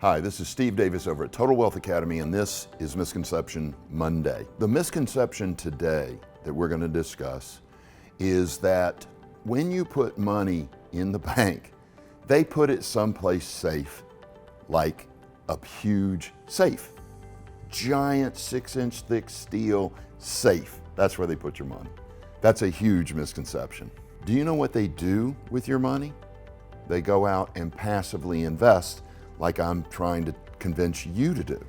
Hi, this is Steve Davis over at Total Wealth Academy, and this is Misconception Monday. The misconception today that we're going to discuss is that when you put money in the bank, they put it someplace safe, like a huge safe. Giant 6-inch thick steel safe. That's where they put your money. That's a huge misconception. Do you know what they do with your money? They go out and passively invest, like I'm trying to convince you to do.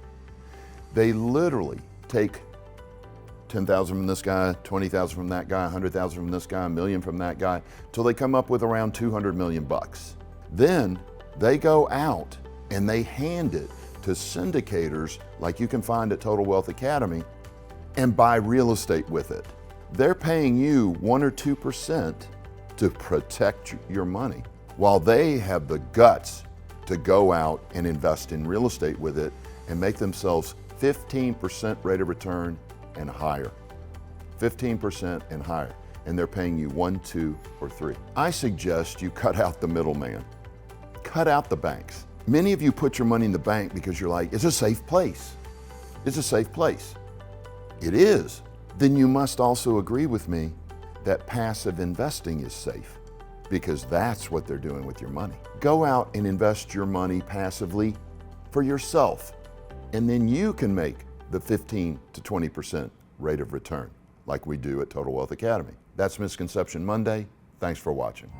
They literally take 10,000 from this guy, 20,000 from that guy, 100,000 from this guy, $1 million from that guy, till they come up with around 200 million bucks. Then they go out and they hand it to syndicators like you can find at Total Wealth Academy and buy real estate with it. They're paying you 1 or 2% to protect your money, while they have the guts to go out and invest in real estate with it and make themselves 15% rate of return and higher. 15% and higher. And they're paying you 1, 2, or 3. I suggest you cut out the middleman. Cut out the banks. Many of you put your money in the bank because you're like, it's a safe place. It's a safe place. It is. Then you must also agree with me that passive investing is safe, because that's what they're doing with your money. Go out and invest your money passively for yourself, and then you can make the 15 to 20% rate of return like we do at Total Wealth Academy. That's Misconception Monday. Thanks for watching.